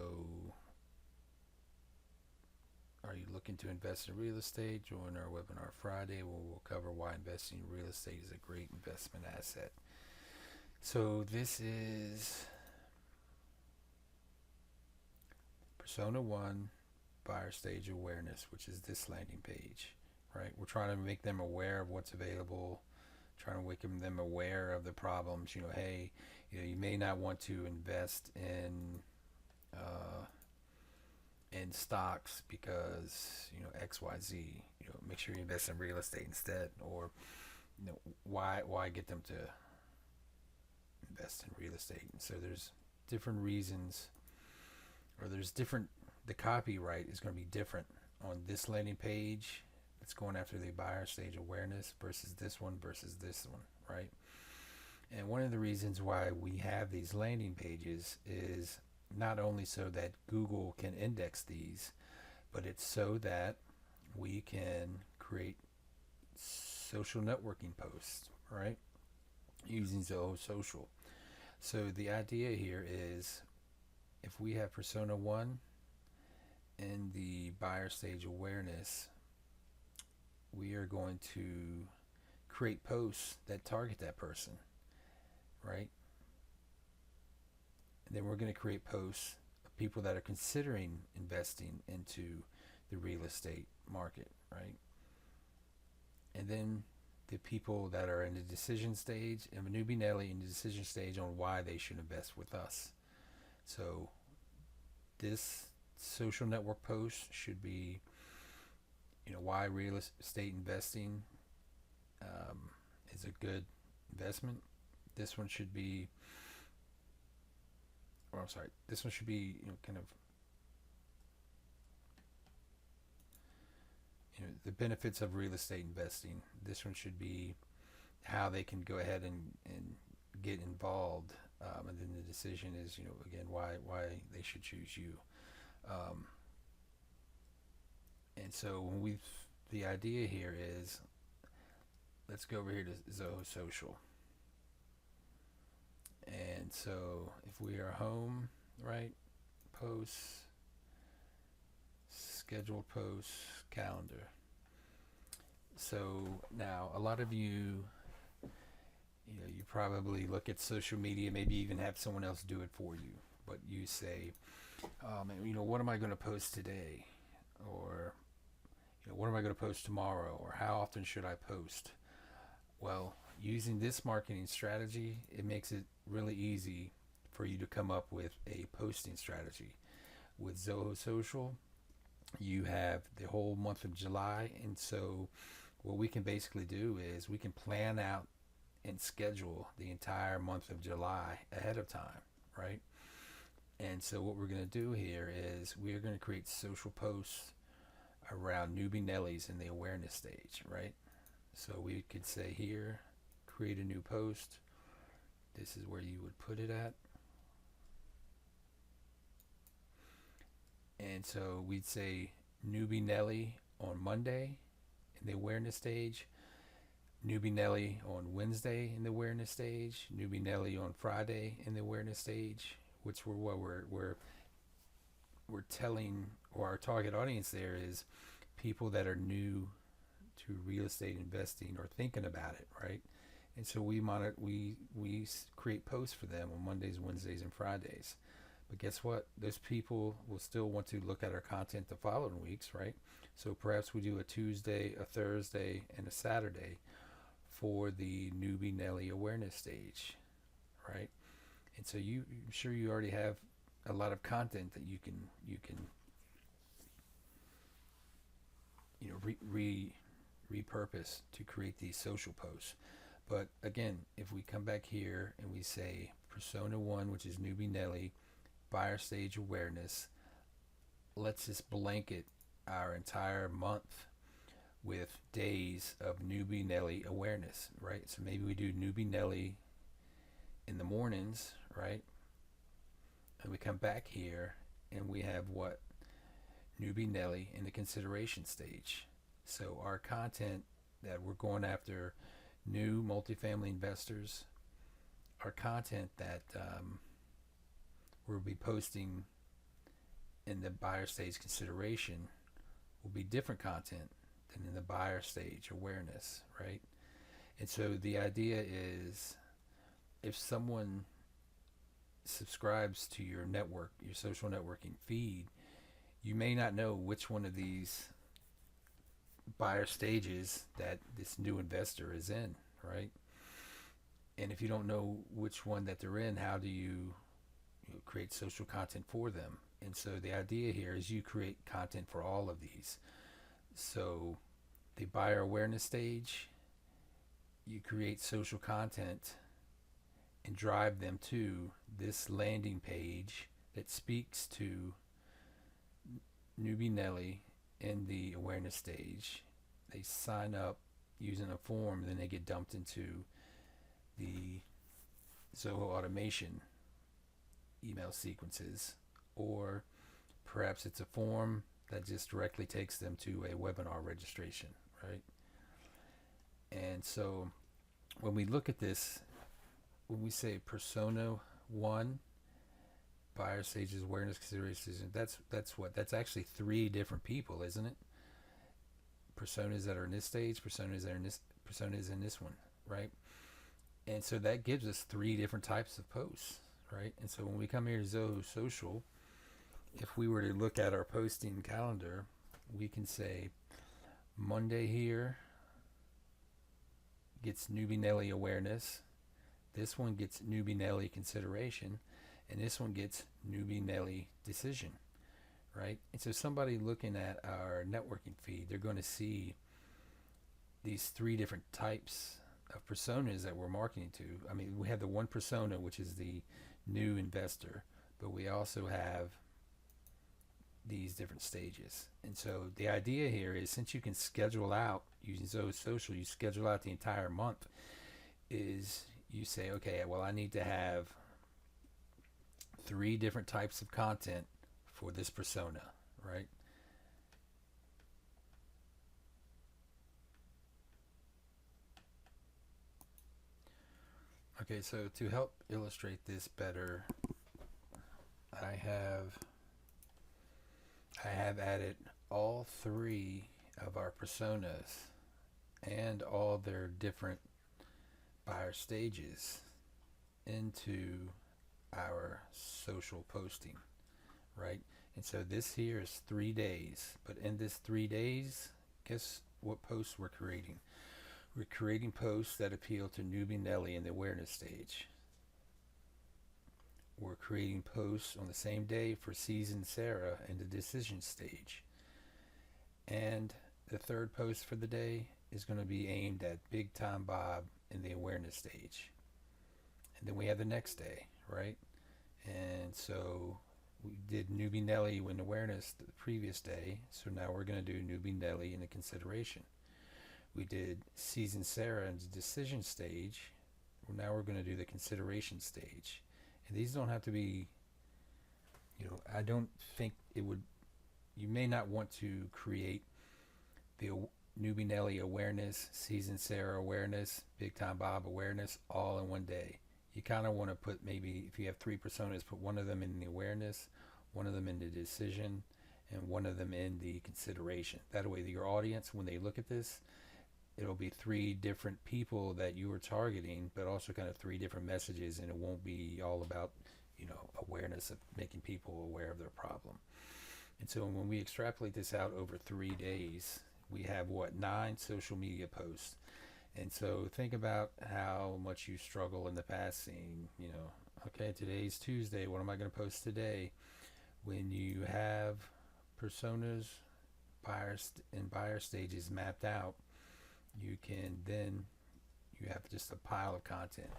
S1: are you looking to invest in real estate? Join our webinar Friday where we'll cover why investing in real estate is a great investment asset. So this is Persona 1 buyer stage awareness, which is this landing page, right? We're trying to make them aware of what's available, trying to make them aware of the problems. Hey, you may not want to invest in stocks because XYZ. Make sure you invest in real estate instead. Or why get them to invest in real estate? And so there's different reasons, or the copyright is going to be different on this landing page. It's going after the buyer stage awareness versus this one, right? And one of the reasons why we have these landing pages is not only so that Google can index these, but it's so that we can create social networking posts, right? Using Zoho Social. So the idea here is if we have Persona 1 in the buyer stage awareness, we are going to create posts that target that person, right? And then we're going to create posts of people that are considering investing into the real estate market, right? And then the people that are in the decision stage, and a newbie Nelly in the decision stage on why they should invest with us. So this social network post should be, why real estate investing is a good investment. This one should be, kind of, the benefits of real estate investing. This one should be how they can go ahead and get involved. And then the decision is, again, why they should choose you. And so the idea here is, let's go over here to Zoho Social. And so if we are home, right, posts, scheduled posts, calendar. So now a lot of you probably look at social media, maybe even have someone else do it for you, but you say, what am I going to post today? Or, what am I going to post tomorrow? Or how often should I post? Well, using this marketing strategy, it makes it really easy for you to come up with a posting strategy. With Zoho Social, you have the whole month of July, and so what we can basically do is we can plan out and schedule the entire month of July ahead of time, right? And so what we're going to do here is we are going to create social posts around newbie Nellies in the awareness stage, right? So we could say here, create a new post. This is where you would put it at. And so we'd say newbie Nelly on Monday in the awareness stage. Newbie Nelly on Wednesday in the awareness stage, Newbie Nelly on Friday in the awareness stage, which we're telling, or our target audience there is people that are new to real estate investing or thinking about it, right? And so we create posts for them on Mondays, Wednesdays, and Fridays. But guess what? Those people will still want to look at our content the following weeks, right? So perhaps we do a Tuesday, a Thursday, and a Saturday for the Newbie Nelly awareness stage, right? And so I'm sure you already have a lot of content that you can repurpose to create these social posts. But again, if we come back here and we say Persona 1, which is Newbie Nelly, buyer stage awareness, let's just blanket our entire month with days of Newbie Nelly awareness, right? So maybe we do Newbie Nelly in the mornings, right? And we come back here and we have what? Newbie Nelly in the consideration stage. So our content that we're going after new multifamily investors, our content that we'll be posting in the buyer stage consideration will be different content than in the buyer stage awareness, right? And so the idea is, if someone subscribes to your network, your social networking feed, you may not know which one of these buyer stages that this new investor is in, right? And if you don't know which one that they're in, how do you create social content for them? And so the idea here is you create content for all of these. So the buyer awareness stage, you create social content and drive them to this landing page that speaks to Newbie Nelly in the awareness stage. They sign up using a form, then they get dumped into the Zoho Automation email sequences, or perhaps it's a form that just directly takes them to a webinar registration, right? And so when we look at this, when we say Persona 1, buyer stages, awareness, consideration, that's actually 3 different people, isn't it? Personas that are in this stage, personas that are in this, personas in this one, right? And so that gives us 3 different types of posts, right? And so when we come here to Zoho Social, if we were to look at our posting calendar, we can say Monday here gets Newbie Nelly awareness, this one gets Newbie Nelly consideration, and this one gets Newbie Nelly decision, right? And so somebody looking at our networking feed, they're going to see these 3 different types of personas that we're marketing to. I mean, we have the one persona, which is the new investor, but we also have these different stages. And so the idea here is, since you can schedule out using Zoho Social, you schedule out the entire month, is you say, okay, well, I need to have 3 different types of content for this persona, right? Okay, so to help illustrate this better, I have added all 3 of our personas and all their different buyer stages into our social posting, right? And so this here is 3 days, but in this 3 days, guess what posts we're creating? We're creating posts that appeal to Newbie Nelly in the awareness stage. We're creating posts on the same day for Seasoned Sarah in the decision stage. And the third post for the day is going to be aimed at Big Time Bob in the awareness stage. And then we have the next day, right? And so we did Newbie Nelly in awareness the previous day, so now we're going to do Newbie Nelly in the consideration. We did Seasoned Sarah in the decision stage. Well, now we're going to do the consideration stage. And these don't have to be, I don't think it would, you may not want to create Newbie Nelly awareness, Seasoned Sarah awareness, Big Time Bob awareness, all in one day. You kind of want to put, maybe if you have three personas, put one of them in the awareness, one of them in the decision, and one of them in the consideration. That way your audience, when they look at this, it'll be three different people that you are targeting, but also kind of three different messages, and it won't be all about, awareness of making people aware of their problem. And so when we extrapolate this out over 3 days, we have 9 social media posts. And so think about how much you struggle in the past saying, okay, today's Tuesday, what am I going to post today? When you have personas, buyer stages mapped out, you have just a pile of content.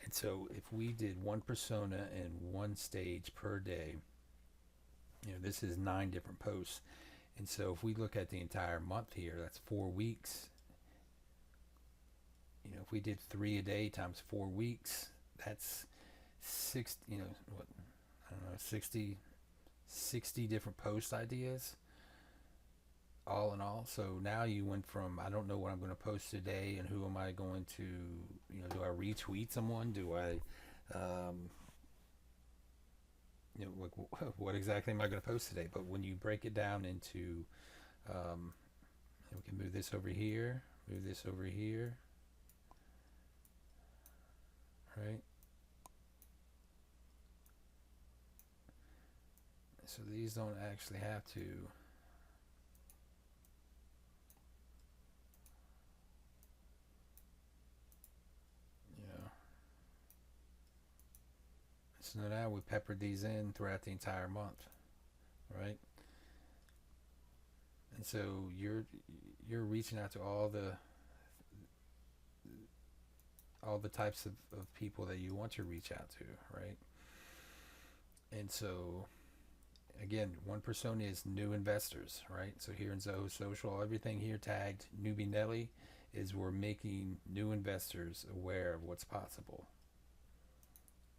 S1: And so if we did one persona and one stage per day, this is 9 different posts. And so if we look at the entire month here, that's 4 weeks. If we did 3 a day times 4 weeks, that's 60 different post ideas, all in all. So now you went from, I don't know what I'm going to post today and who am I going to, do I retweet someone? Do I, what exactly am I going to post today? But when you break it down into, we can move this over here, right? So these don't actually have to, so now we peppered these in throughout the entire month, right? And so you're reaching out to all the types of people that you want to reach out to, right? And so again, one persona is new investors, right? So here in Zoho Social, everything here tagged Newbie Nelly is we're making new investors aware of what's possible.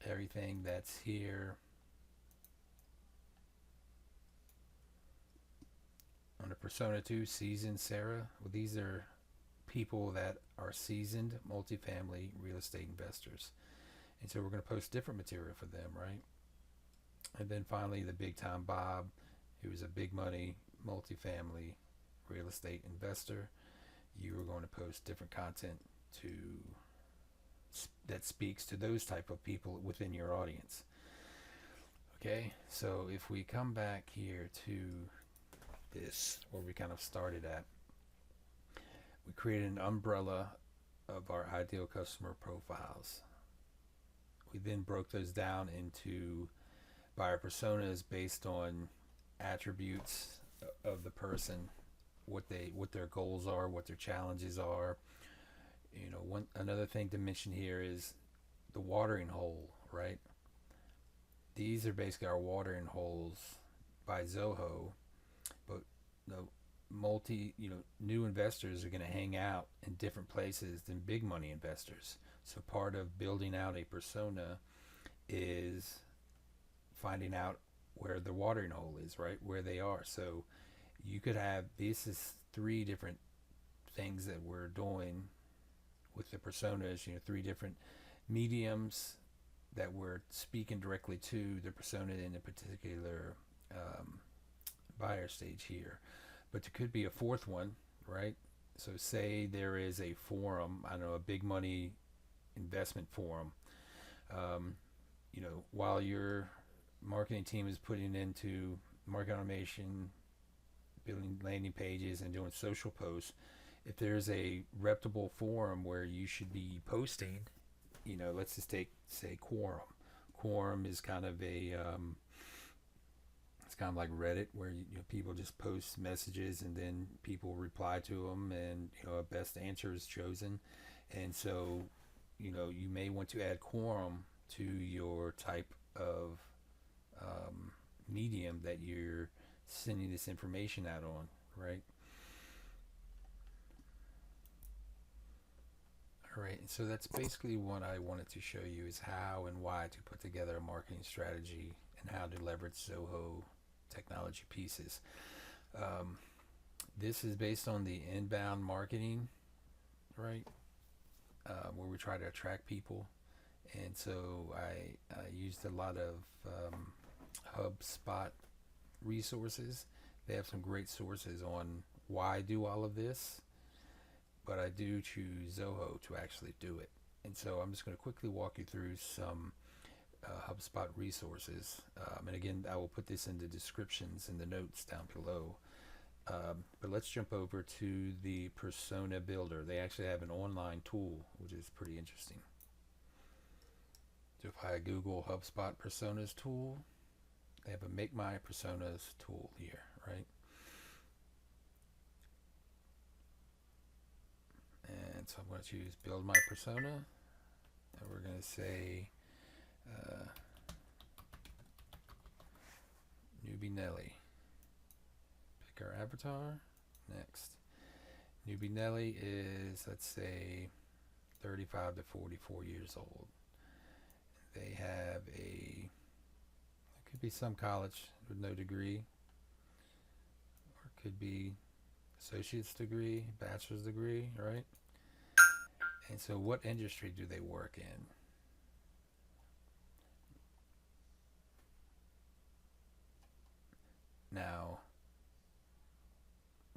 S1: Everything that's here on the persona 2, Seasoned Sarah, well, these are people that are seasoned multifamily real estate investors. And so we're going to post different material for them, right? And then finally, the Big Time Bob, who is a big money multifamily real estate investor. You are going to post different content that speaks to those type of people within your audience. Okay, so if we come back here to this, where we kind of started at, we created an umbrella of our ideal customer profiles. We then broke those down into buyer personas based on attributes of the person, what their goals are, what their challenges are. Another thing to mention here is the watering hole, right? These are basically our watering holes by Zoho, but new investors are going to hang out in different places than big money investors. So part of building out a persona is finding out where the watering hole is, right? Where they are. So you could have, this is 3 different things that we're doing with the personas, 3 different mediums that we're speaking directly to the persona in a particular buyer stage here. But there could be a 4th one, right? So say there is a forum, I don't know, a big money investment forum. While your marketing team is putting into marketing automation, building landing pages and doing social posts, if there's a reputable forum where you should be posting, let's just say Quorum. Quorum is kind of it's kind of like Reddit, where people just post messages and then people reply to them, and a best answer is chosen. And so you may want to add Quorum to your type of medium that you're sending this information out on, right? All right, and so that's basically what I wanted to show you, is how and why to put together a marketing strategy and how to leverage Zoho technology pieces. This is based on the inbound marketing, right? Where we try to attract people. And so I used a lot of HubSpot resources. They have some great sources on why I do all of this, but I do choose Zoho to actually do it. And so I'm just going to quickly walk you through some HubSpot resources. And again, I will put this in the descriptions in the notes down below. But let's jump over to the Persona Builder. They actually have an online tool, which is pretty interesting. So if I Google HubSpot Personas tool, they have a Make My Personas tool here, right? And so I'm going to choose Build My Persona, and we're going to say Newbie Nelly. Pick our avatar. Next. Newbie Nelly is, let's say, 35 to 44 years old. They have it could be some college with no degree, or it could be associate's degree, bachelor's degree, right? And so what industry do they work in? Now,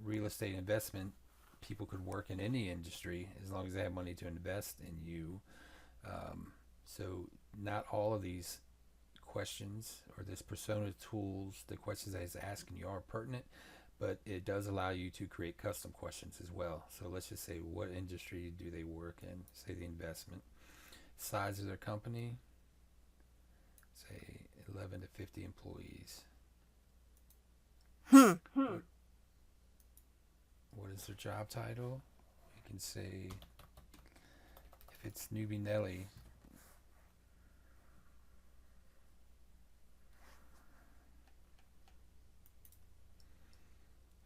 S1: real estate investment, people could work in any industry as long as they have money to invest in you. So not all of these questions or this persona tools, the questions that it's asking you are pertinent, but it does allow you to create custom questions as well. So let's just say, what industry do they work in? Say the investment. Size of their company, say 11 to 50 employees. What is their job title? You can say, if it's Newbie Nelly,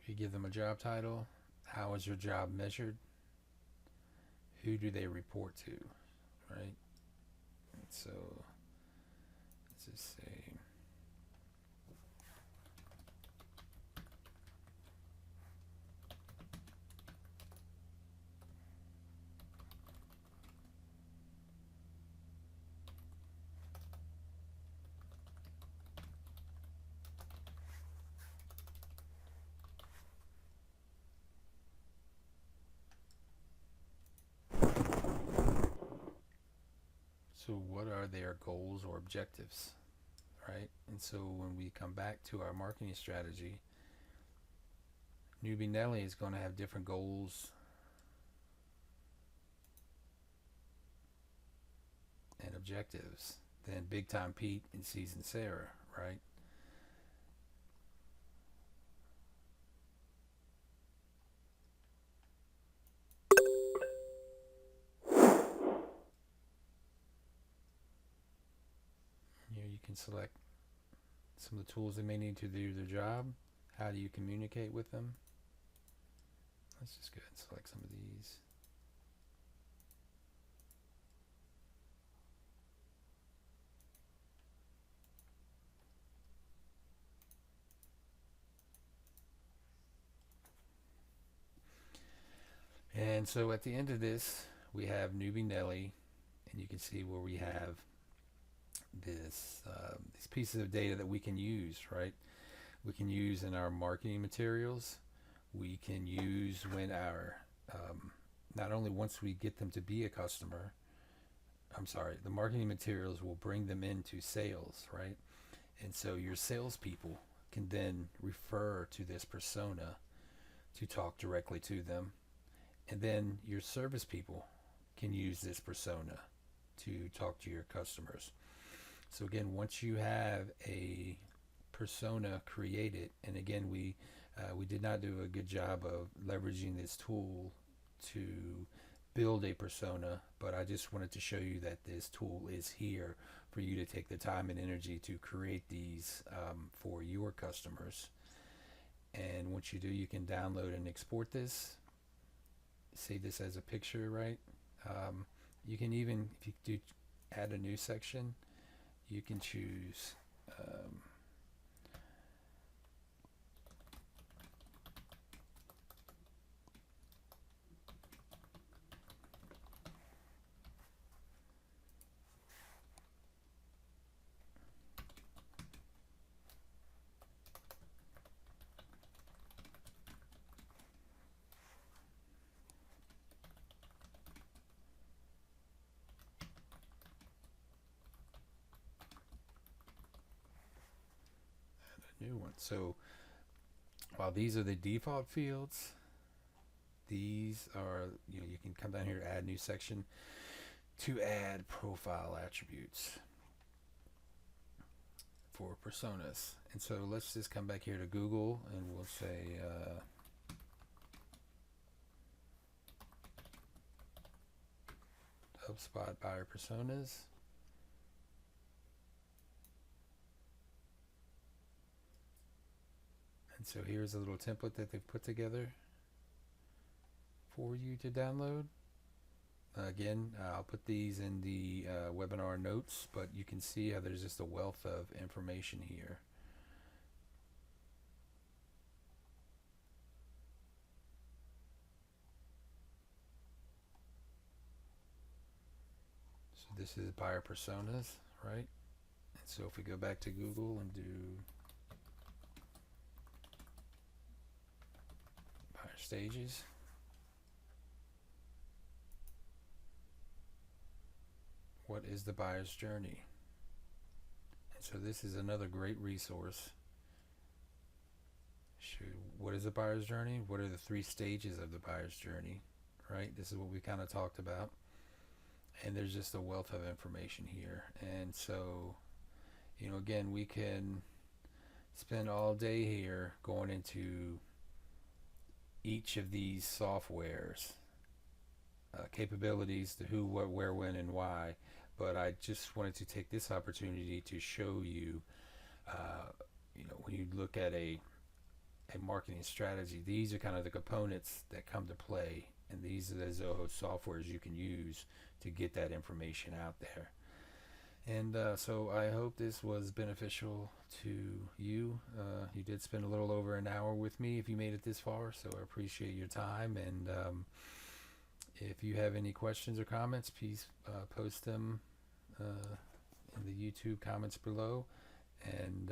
S1: you give them a job title. How is your job measured? Who do they report to, right? And so let's just say, so what are their goals or objectives, right? And so when we come back to our marketing strategy, Newbie Nelly is going to have different goals and objectives than Big Time Pete and Seasoned Sarah, right? You can select some of the tools they may need to do their job. How do you communicate with them? Let's just go ahead and select some of these. And so at the end of this, we have Newbie Nelly, and you can see where we have these pieces of data that we can use, right? We can use in our marketing materials. We can use when our, not only once we get them to be a customer, the marketing materials will bring them into sales, right? And so your salespeople can then refer to this persona to talk directly to them. And then your service people can use this persona to talk to your customers. So again, once you have a persona created, and again, we did not do a good job of leveraging this tool to build a persona, but I just wanted to show you that this tool is here for you to take the time and energy to create these for your customers. And once you do, you can download and export this, save this as a picture, right? You can even, if you do add a new section, you can choose new one. So while these are the default fields, these are, you can come down here, add new section to add profile attributes for personas. And so let's just come back here to Google and we'll say HubSpot buyer personas. And so here's a little template that they've put together for you to download. Again, I'll put these in the webinar notes, but you can see how there's just a wealth of information here. So this is buyer personas, right? And so if we go back to Google and do buyer stages, what is the buyer's journey? And so this is another great resource. What is the buyer's journey? What are the 3 stages of the buyer's journey? Right? This is what we kind of talked about. And there's just a wealth of information here. And so, again, we can spend all day here going into each of these softwares, capabilities, the who, what, where, when, and why. But I just wanted to take this opportunity to show you, when you look at a marketing strategy, these are kind of the components that come to play, and these are the Zoho softwares you can use to get that information out there. And so I hope this was beneficial to you. You did spend a little over an hour with me if you made it this far, so I appreciate your time. And if you have any questions or comments, please post them in the YouTube comments below, and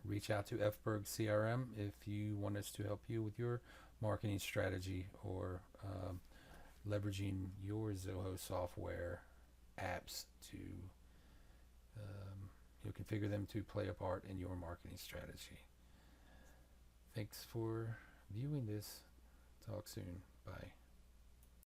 S1: reach out to Fberg CRM if you want us to help you with your marketing strategy or leveraging your Zoho software apps to configure them to play a part in your marketing strategy. Thanks for viewing this. Talk soon. Bye.